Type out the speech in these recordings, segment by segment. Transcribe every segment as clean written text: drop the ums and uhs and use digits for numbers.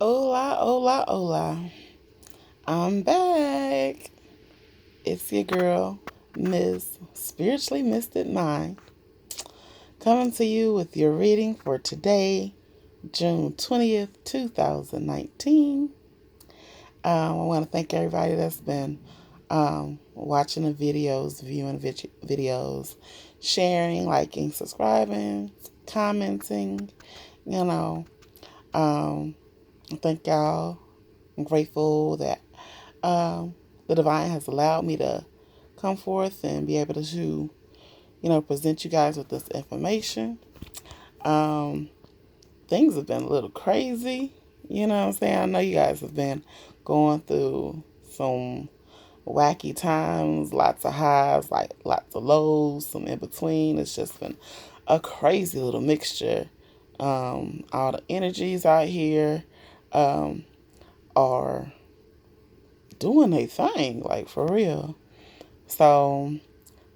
Hola, hola, hola. I'm back. It's your girl, Miss Spiritually Mystic Mind, coming to you with your reading for today, June 20th, 2019. I want to thank everybody that's been watching the videos, viewing videos, sharing, liking, subscribing, commenting. You know, um, thank y'all. I'm grateful that the divine has allowed me to come forth and be able to, present you guys with this information. Um, Things have been a little crazy. You know what I'm saying? I know you guys have been going through some wacky times, lots of highs, like lots of lows, some in between. It's just been a crazy little mixture. All the energies out here um, are doing their thing, like for real. So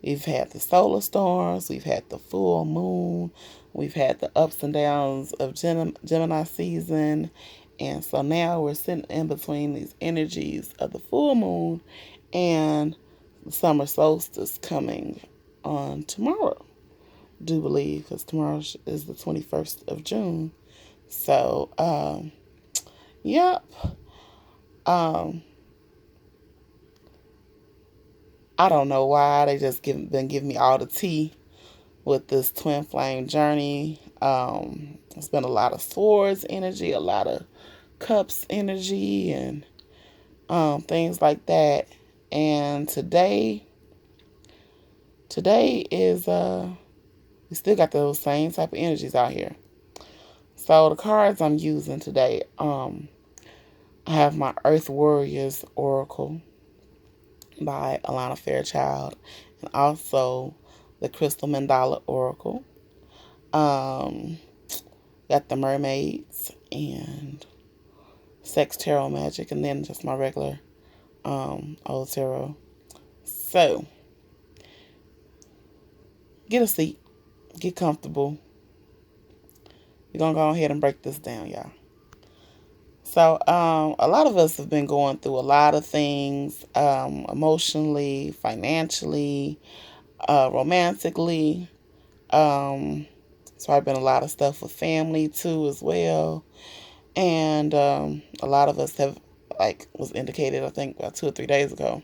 we've had the solar storms, we've had the full moon, we've had the ups and downs of Gemini season. And so now we're sitting in between these energies of the full moon and the summer solstice coming on tomorrow. Do believe because tomorrow is the 21st of June. So, yep. Um, I don't know why they just been giving me all the tea with this twin flame journey. It's been a lot of swords energy, a lot of cups energy, and things like that. And today is we still got those same type of energies out here. So the cards I'm using today, I have my Earth Warriors Oracle by Alana Fairchild, and also the Crystal Mandala Oracle. Um, got the Mermaids and Sex Tarot Magic, and then just my regular old tarot. So, get a seat, get comfortable. We're gonna go ahead and break this down, y'all. So, a lot of us have been going through a lot of things, emotionally, financially, romantically. So, I've been a lot of stuff with family too, as well. And a lot of us have, like was indicated, I think, about 2 or 3 days ago,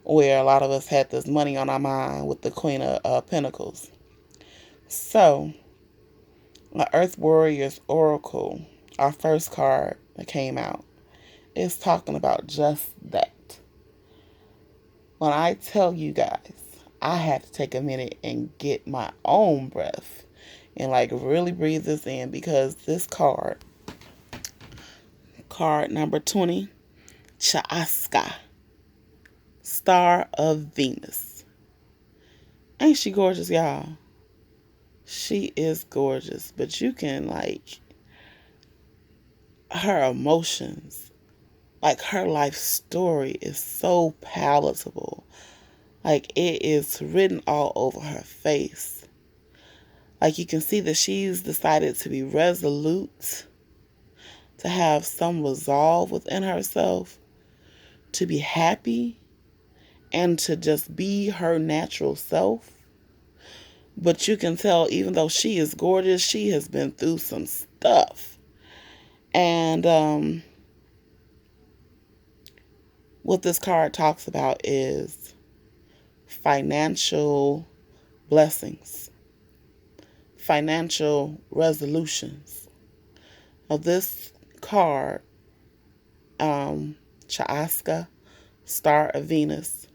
where a lot of us had this money on our mind with the Queen of Pentacles. So, the Earth Warriors Oracle, our first card that came out, is talking about just that. When I tell you guys, I had to take a minute and get my own breath and like really breathe this in because this card number 20, Chaska, Star of Venus. Ain't she gorgeous, y'all? She is gorgeous, but you can like her emotions, like her life story is so palatable. Like it is written all over her face. Like you can see that she's decided to be resolute, to have some resolve within herself, to be happy, and to just be her natural self. But you can tell, even though she is gorgeous, she has been through some stuff. And what this card talks about is financial blessings, financial resolutions. Now, this card, Chaska, Star of Venus,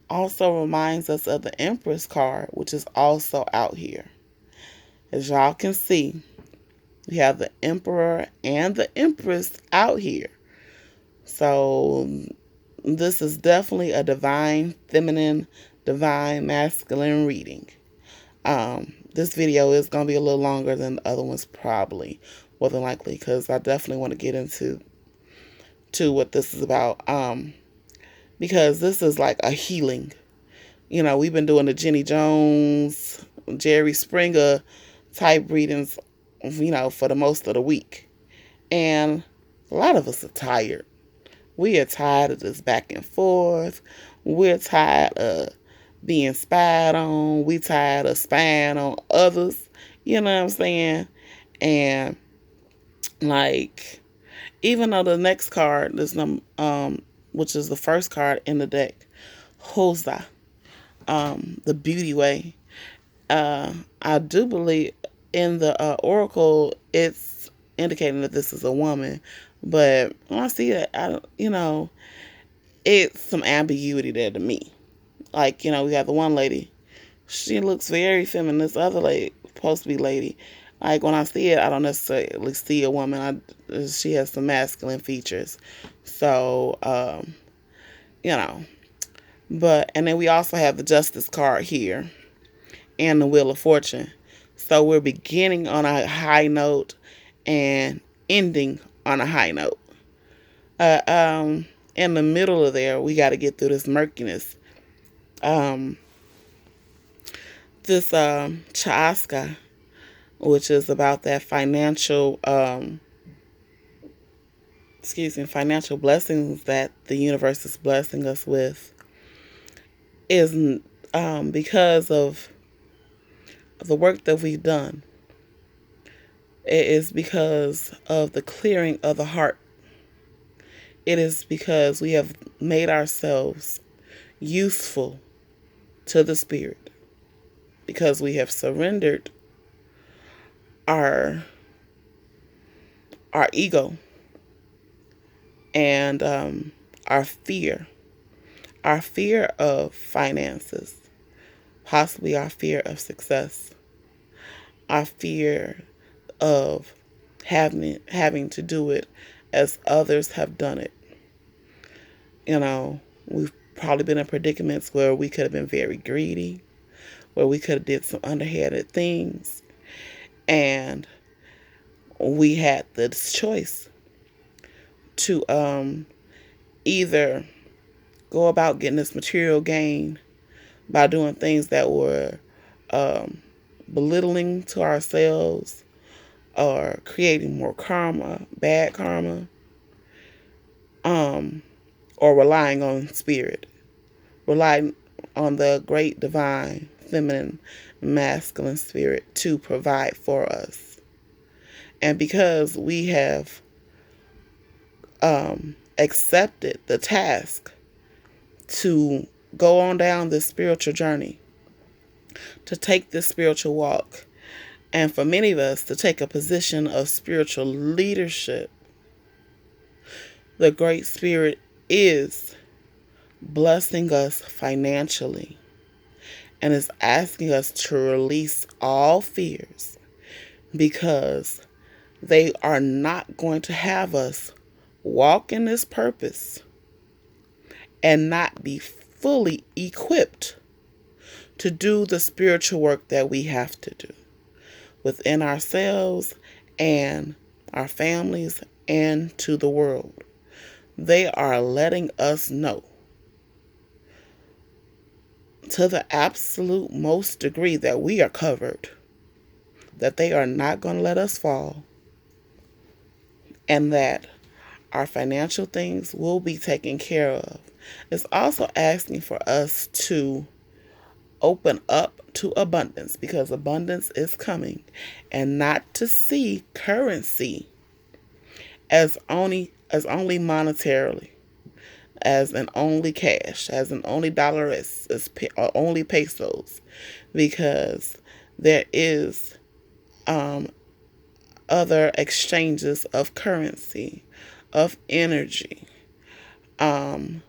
also reminds us of the Empress card, which is also out here. As y'all can see, we have the Emperor and the Empress out here. So this is definitely a divine feminine, divine masculine reading. This video is going to be a little longer than the other ones, probably, more than likely, because I definitely want to get into what this is about. Because this is like a healing. You know, we've been doing the Jenny Jones, Jerry Springer type readings, for the most of the week. And A lot of us are tired. We are tired of this back and forth. We're tired of being spied on. We tired of spying on others. You know what I'm saying? And like, even though the next card is which is the first card in the deck, Hosa, the beauty way. I do believe in the oracle, it's indicating that this is a woman, but when I see it, it's some ambiguity there to me. Like, we got the one lady, she looks very feminine. This other lady, supposed to be lady, like when I see it, I don't necessarily see a woman. She has some masculine features, so you know. But and then we also have the Justice card here and the Wheel of Fortune. So we're beginning on a high note and ending on a high note. In the middle of there, we got to get through this murkiness. This Chaska, which is about that financial, financial blessings that the universe is blessing us with, is because of the work that we've done. It is because of the clearing of the heart. It is because we have made ourselves useful to the spirit, because we have surrendered our ego and our fear of finances, possibly our fear of success, our fear of having to do it as others have done it. We've probably been in predicaments where we could have been very greedy, where we could have did some underhanded things, and we had this choice to either go about getting this material gain by doing things that were belittling to ourselves, or creating more karma, bad karma, or relying on spirit, relying on the great divine feminine masculine spirit to provide for us. And because we have accepted the task to go on down this spiritual journey, to take this spiritual walk, and for many of us to take a position of spiritual leadership, the Great Spirit is blessing us financially and is asking us to release all fears, because they are not going to have us walk in this purpose and not be fully equipped to do the spiritual work that we have to do within ourselves and our families and to the world. They are letting us know to the absolute most degree that we are covered, that they are not going to let us fall, and that our financial things will be taken care of. It's also asking for us to open up to abundance, because abundance is coming, and not to see currency as only monetarily, as an only cash, as an only dollar, or only pesos, because there is other exchanges of currency, of energy, and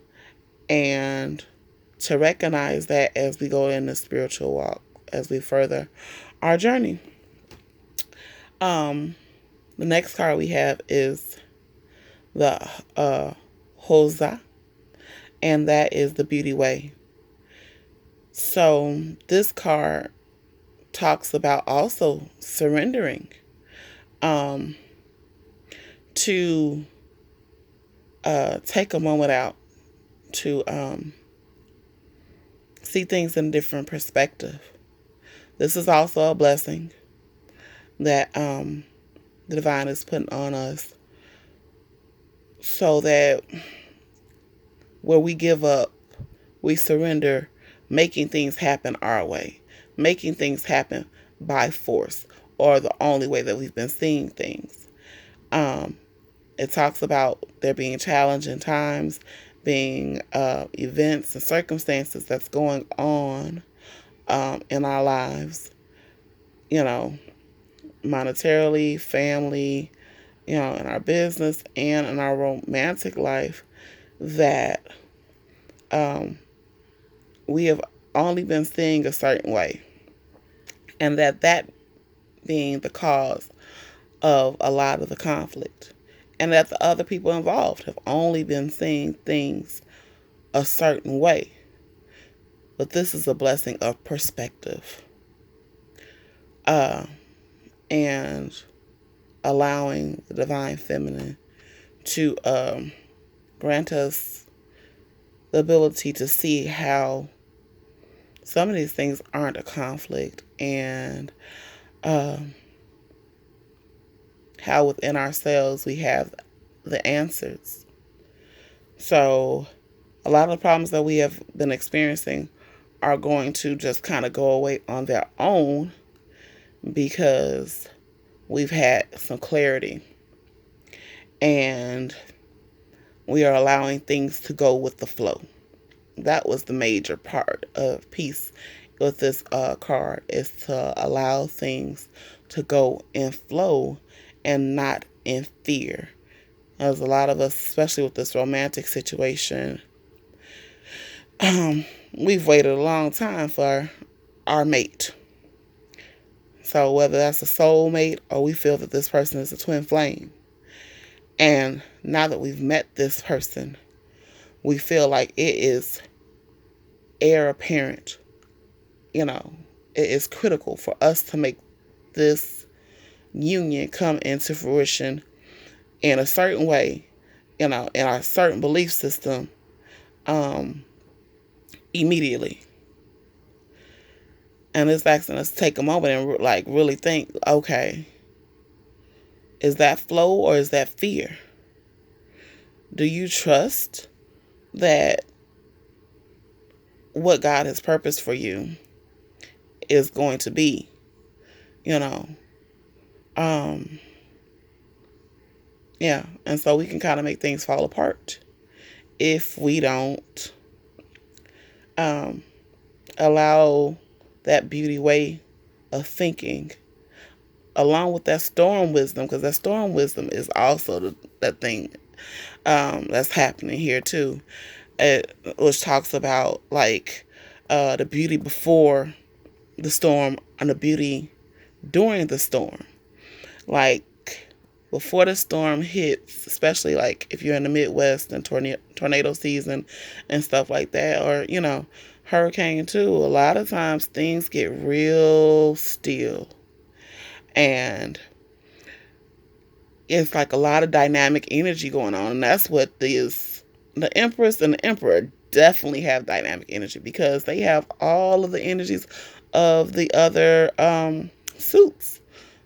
to recognize that as we go in the spiritual walk, as we further our journey. The next card we have is the Hosa, and that is the beauty way. So this card talks about also surrendering to take a moment out to see things in a different perspective. This is also a blessing that the divine is putting on us so that where we give up, we surrender making things happen our way, making things happen by force, or the only way that we've been seeing things. Um, it talks about there being challenging times, being events and circumstances that's going on in our lives, you know, monetarily, family, in our business and in our romantic life, that um, we have only been seeing a certain way, and that being the cause of a lot of the conflict, and that the other people involved have only been seeing things a certain way. But this is a blessing of perspective, uh, and allowing the divine feminine to grant us the ability to see how some of these things aren't a conflict, and how within ourselves we have the answers. So a lot of the problems that we have been experiencing are going to just kind of go away on their own because we've had some clarity, and we are allowing things to go with the flow. That was the major part of peace with this card, is to allow things to go in flow and not in fear. As a lot of us, especially with this romantic situation, we've waited a long time for our mate. So whether that's a soulmate or we feel that this person is a twin flame, and now that we've met this person, we feel like it is heir apparent. It is critical for us to make this union come into fruition in a certain way, in our certain belief system, immediately. And it's asking us to take a moment and really think, okay, is that flow or is that fear? Do you trust that what God has purposed for you is going to be, yeah. And so we can kind of make things fall apart if we don't allow that beauty way of thinking along with that storm wisdom, because that storm wisdom is also that thing that's happening here too, which talks about the beauty before the storm and the beauty during the storm. Like before the storm hits, especially like if you're in the Midwest and tornado season and stuff like that, or hurricane too, a lot of times things get real still, and it's like a lot of dynamic energy going on. And that's what the Empress and the Emperor definitely have dynamic energy, because they have all of the energies of the other suits.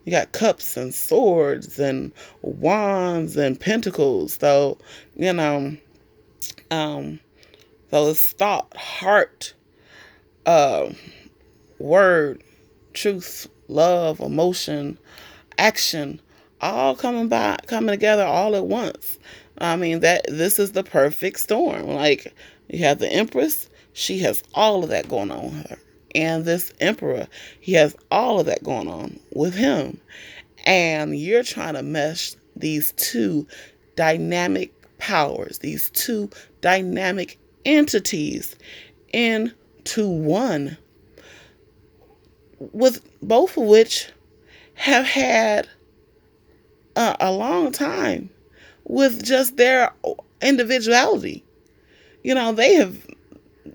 You got cups and swords and wands and pentacles. So, those thought, heart, word, truth, love, emotion, action, all coming together all at once. I mean, that this is the perfect storm. Like, you have the Empress, she has all of that going on with her. And this Emperor, he has all of that going on with him. And you're trying to mesh these two dynamic powers, these two dynamic entities into one, with both of which have had a long time with just their individuality. They have,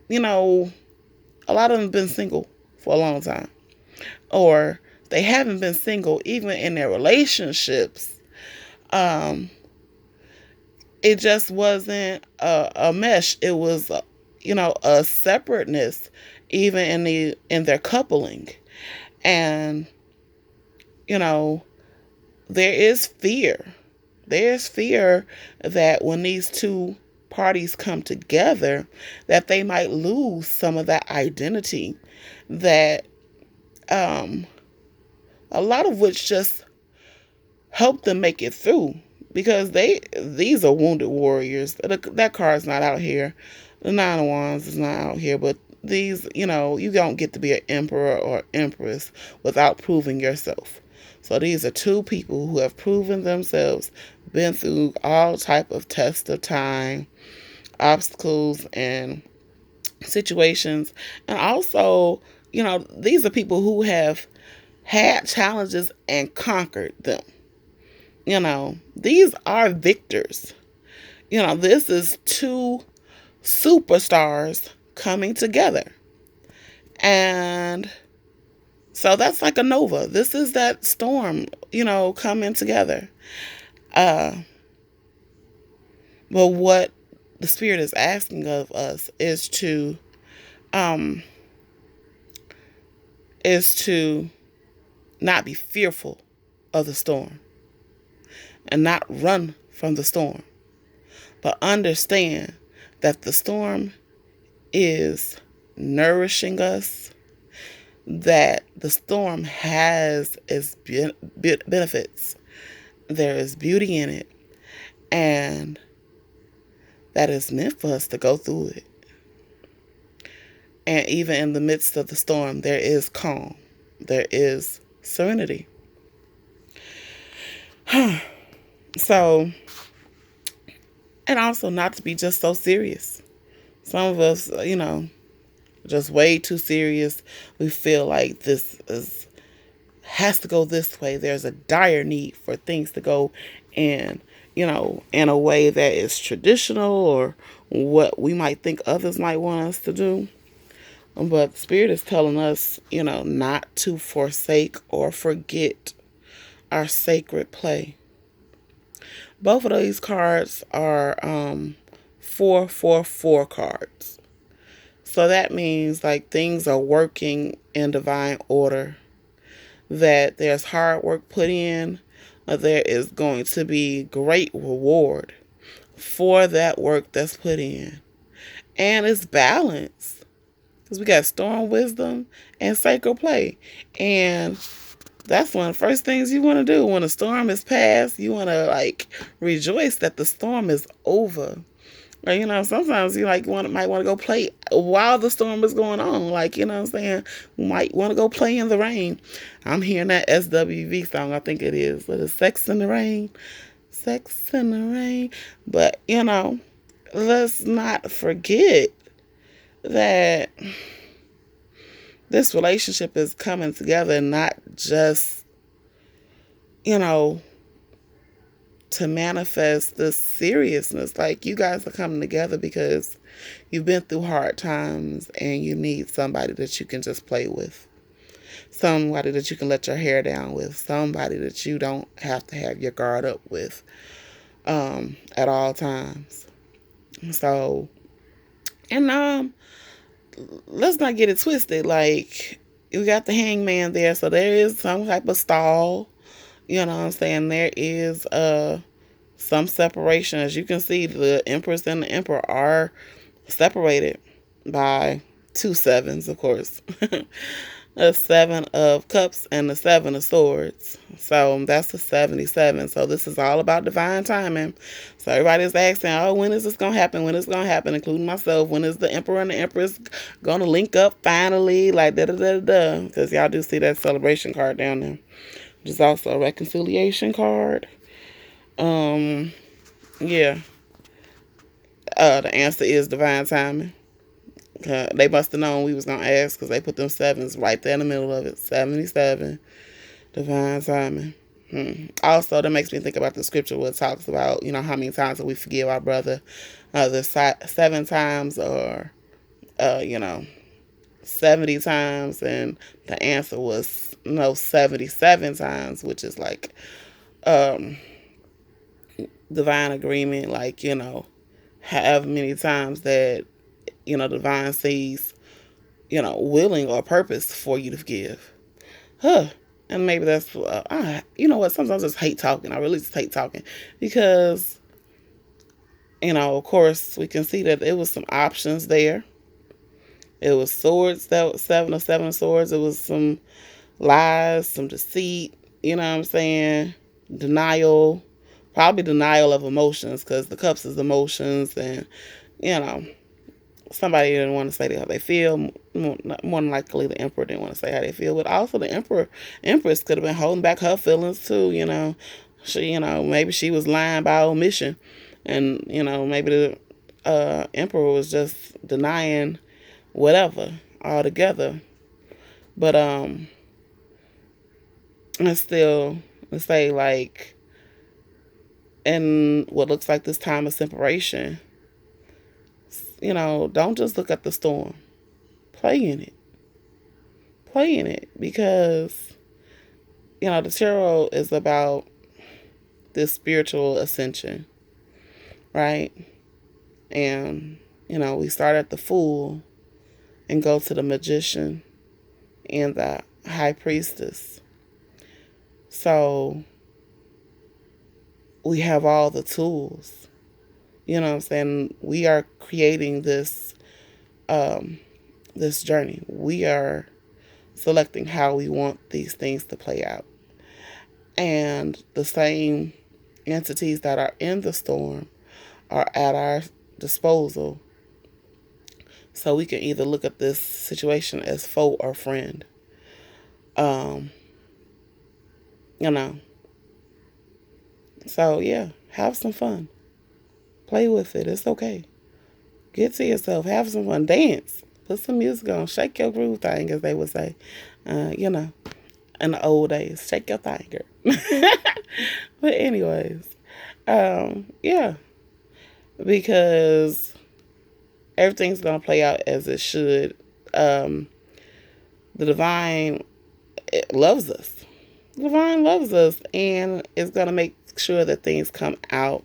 a lot of them have been single for a long time, or they haven't been single even in their relationships. It just wasn't a mesh. It was, a separateness, even in their coupling. And, there is fear. there's fear that when these two parties come together, that they might lose some of that identity that a lot of which just help them make it through, because these are wounded warriors. That card's not out here. The Nine of Wands is not out here, but these, you don't get to be an emperor or empress without proving yourself. So these are two people who have proven themselves, been through all type of tests of time, obstacles, and situations. And also, these are people who have had challenges and conquered them. These are victors. This is two superstars coming together. And so that's like a nova. This is that storm, coming together. But what the Spirit is asking of us is to not be fearful of the storm and not run from the storm, but understand that the storm is nourishing us, that the storm has its benefits. There is beauty in it, and that is meant for us to go through it. And even in the midst of the storm, there is calm. There is serenity. So, and also not to be just so serious. Some of us, just way too serious. We feel like this has to go this way. There's a dire need for things to go in a way that is traditional, or what we might think others might want us to do. But the Spirit is telling us, not to forsake or forget our sacred play. Both of these cards are 444 cards. So that means like things are working in divine order, that there's hard work put in, there is going to be great reward for that work that's put in. And it's balanced, because we got storm wisdom and sacred play. And that's one of the first things you want to do when a storm is past. You want to rejoice that the storm is over. Or, sometimes you might want to go play while the storm is going on. You might want to go play in the rain. I'm hearing that SWV song. I think it is. What is Sex in the Rain? Sex in the Rain. But, let's not forget that this relationship is coming together, not just, to manifest this seriousness. You guys are coming together because you've been through hard times and you need somebody that you can just play with. Somebody that you can let your hair down with. Somebody that you don't have to have your guard up with at all times. So, and let's not get it twisted. You got the Hangman there, so there is some type of stall. You know what I'm saying? There is some separation. As you can see, the Empress and the Emperor are separated by 2 sevens, of course. The 7 of Cups and the 7 of Swords. So that's the 77. So this is all about divine timing. So everybody's asking, when is this going to happen? When is it going to happen? Including myself. When is the Emperor and the Empress going to link up finally? Because y'all do see that celebration card down there. Which is also a reconciliation card. Yeah. The answer is divine timing. They must have known we was going to ask, because they put them 7s right there in the middle of it. 77. Divine timing. Also, that makes me think about the scripture where it talks about, how many times do we forgive our brother? The 7 times, or, 70 times. And the answer was 77 times, which is divine agreement. However many times that, divine sees, willing or purpose for you to forgive. And maybe that's, you know what, sometimes I just hate talking. I really just hate talking because, of course, we can see that it was some options there. It was swords, that was seven of swords. It was some lies, some deceit, you know what I'm saying? Denial, probably denial of emotions because the cups is emotions, and, you know, somebody didn't want to say how they feel. More than likely, the emperor didn't want to say how they feel, but also the empress could have been holding back her feelings too. She, maybe she was lying by omission, and maybe the emperor was just denying whatever altogether. But I still say, like, in what looks like this time of separation, don't just look at the storm. Play in it. Play in it because, the tarot is about this spiritual ascension, right? And, we start at the Fool and go to the Magician and the High Priestess. So we have all the tools. You know what I'm saying? We are creating this this journey. We are selecting how we want these things to play out. And the same entities that are in the storm are at our disposal. So we can either look at this situation as foe or friend. Um, you know. So yeah, have some fun. Play with it. It's okay. Get to yourself. Have some fun. Dance. Put some music on. Shake your groove thing, as they would say. In the old days. Shake your thing, girl. But anyways, yeah. Because everything's going to play out as it should. The divine loves us. The divine loves us and is going to make sure that things come out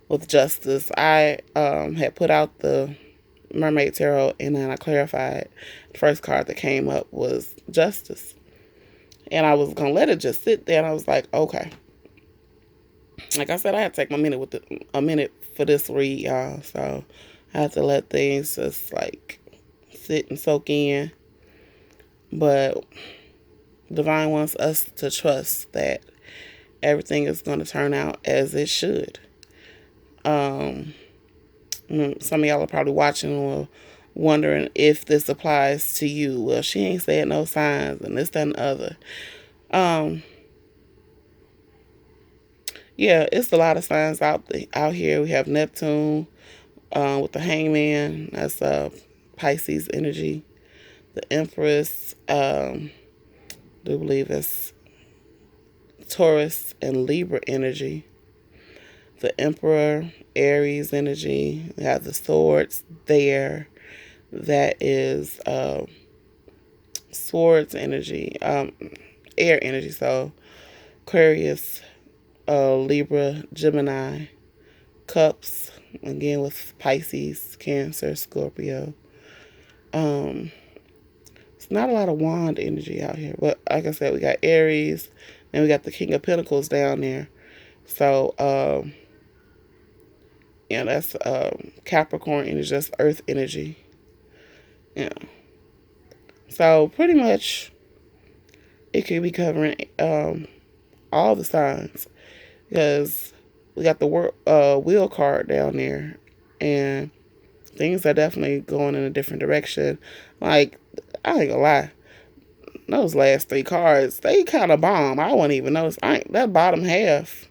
with justice. I had put out the Mermaid Tarot, and then I clarified. The first card that came up was Justice. And I was going to let it just sit there, and I was like, okay. Like I said, I had to take a minute for this read, y'all. So I had to let things just, like, sit and soak in. But Divine wants us to trust that everything is going to turn out as it should. Some of y'all are probably watching or wondering if this applies to you. Well, she ain't said no signs and this, that, and the other. Yeah, it's a lot of signs out here. We have Neptune with the Hangman. That's Pisces energy. The Empress, I do believe it's Taurus and Libra energy. The Emperor, Aries energy. We have the Swords there. That is Swords energy, air energy. So Aquarius, Libra, Gemini, Cups, again with Pisces, Cancer, Scorpio. It's not a lot of Wand energy out here, but like I said, we got Aries, and we got the King of Pentacles down there. So that's Capricorn energy, that's Earth energy. Yeah. So pretty much it could be covering all the signs, because we got the wheel card down there, and things are definitely going in a different direction. Like, I ain't gonna lie, those last three cards, they kind of bomb. I wouldn't even notice. That bottom half,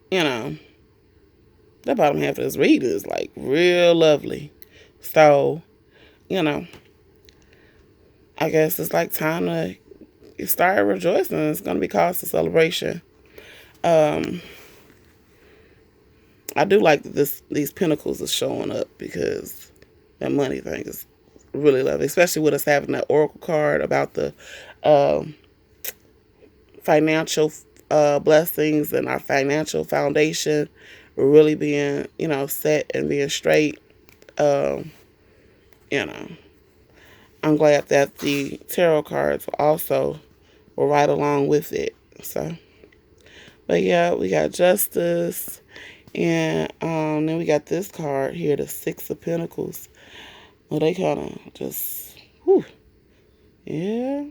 that bottom half of this read is like real lovely. So, I guess it's like time to start rejoicing. It's going to be cause for celebration. I do like that these pentacles are showing up, because that money thing is really lovely, especially with us having that oracle card about the financial blessings and our financial foundation really being, set and being straight. You know, I'm glad that the tarot cards also were right along with it. So, but yeah, we got Justice, and then we got this card here, the Six of Pentacles. Well, they kind of just, whew, yeah,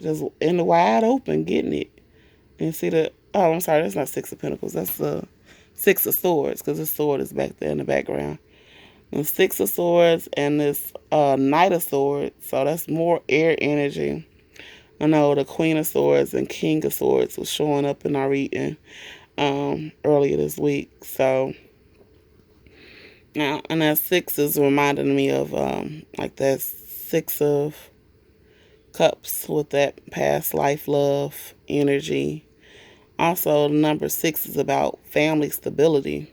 just in the wide open, getting it. And see the, oh, I'm sorry, that's not Six of Pentacles. That's the Six of Swords, because the sword is back there in the background. And Six of Swords and this Knight of Swords. So that's more air energy. I know the Queen of Swords and King of Swords was showing up in our reading earlier this week. So, now, and that six is reminding me of like that Six of Cups with that past life love energy. Also, number six is about family stability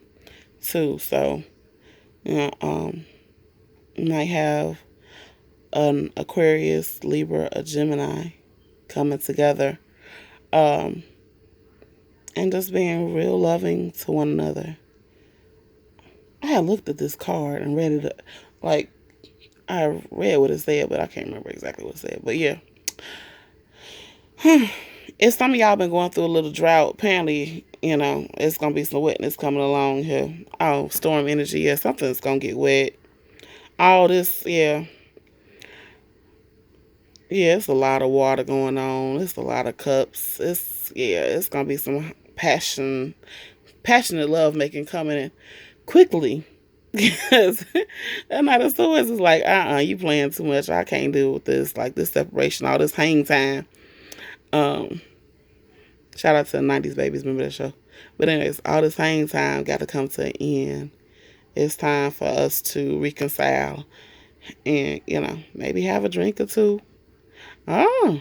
too. So, you know, you might have an Aquarius, Libra, a Gemini coming together, and just being real loving to one another. I had looked at this card and read it, like, I read what it said, but I can't remember exactly what it said. But yeah. If some of y'all been going through a little drought, apparently, it's going to be some wetness coming along here. Oh, storm energy. Yeah, something's going to get wet. All this, yeah. Yeah, it's a lot of water going on. It's a lot of cups. It's going to be some passionate love making coming in quickly. Because that Knight of Swords is like, you playing too much. I can't deal with this. Like, this separation, all this hang time. Shout out to the 90s babies. Remember that show? But anyways, all this hang time got to come to an end. It's time for us to reconcile and, maybe have a drink or two. Oh,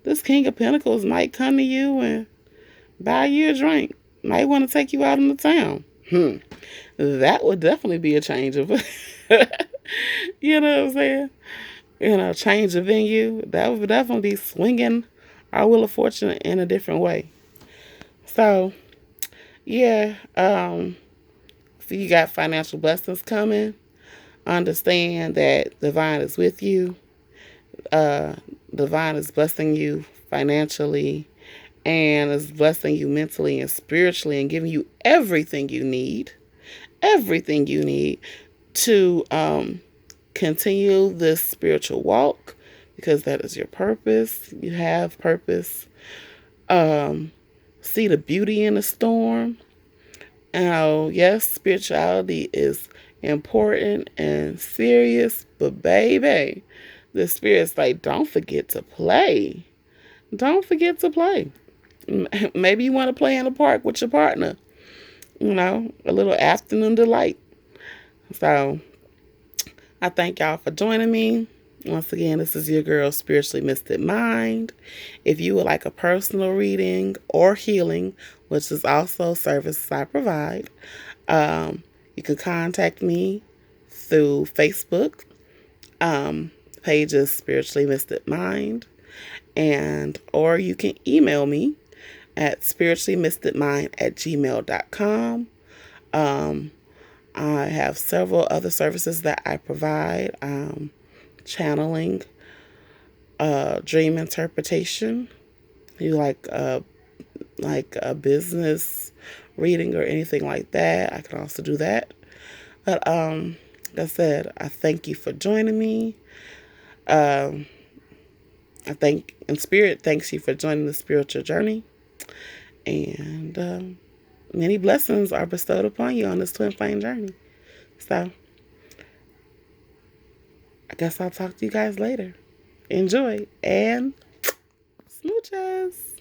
this King of Pentacles might come to you and buy you a drink. Might want to take you out in the town. That would definitely be a change of, you know what I'm saying? Change of venue. That would definitely be swinging our Wheel of Fortune in a different way. So, yeah, if you got financial blessings coming, understand that divine is with you. Divine is blessing you financially and is blessing you mentally and spiritually and giving you everything you need to continue this spiritual walk, because that is your purpose. You have purpose. See the beauty in the storm. Yes, spirituality is important and serious, but baby, the spirit's like, don't forget to play. Don't forget to play. Maybe you want to play in the park with your partner. A little afternoon delight. So, I thank y'all for joining me. Once again, this is your girl, Spiritually Mystic Mind. If you would like a personal reading or healing, which is also services I provide, you can contact me through Facebook. Page is Spiritually Mystic Mind. Or you can email me at spirituallymysticmind@gmail.com. I have several other services that I provide. Channeling, dream interpretation. You like a business reading or anything like that, I can also do that. But like I said, I thank you for joining me. And Spirit thanks you for joining the spiritual journey. And many blessings are bestowed upon you on this twin flame journey. So, I guess I'll talk to you guys later. Enjoy and smooches.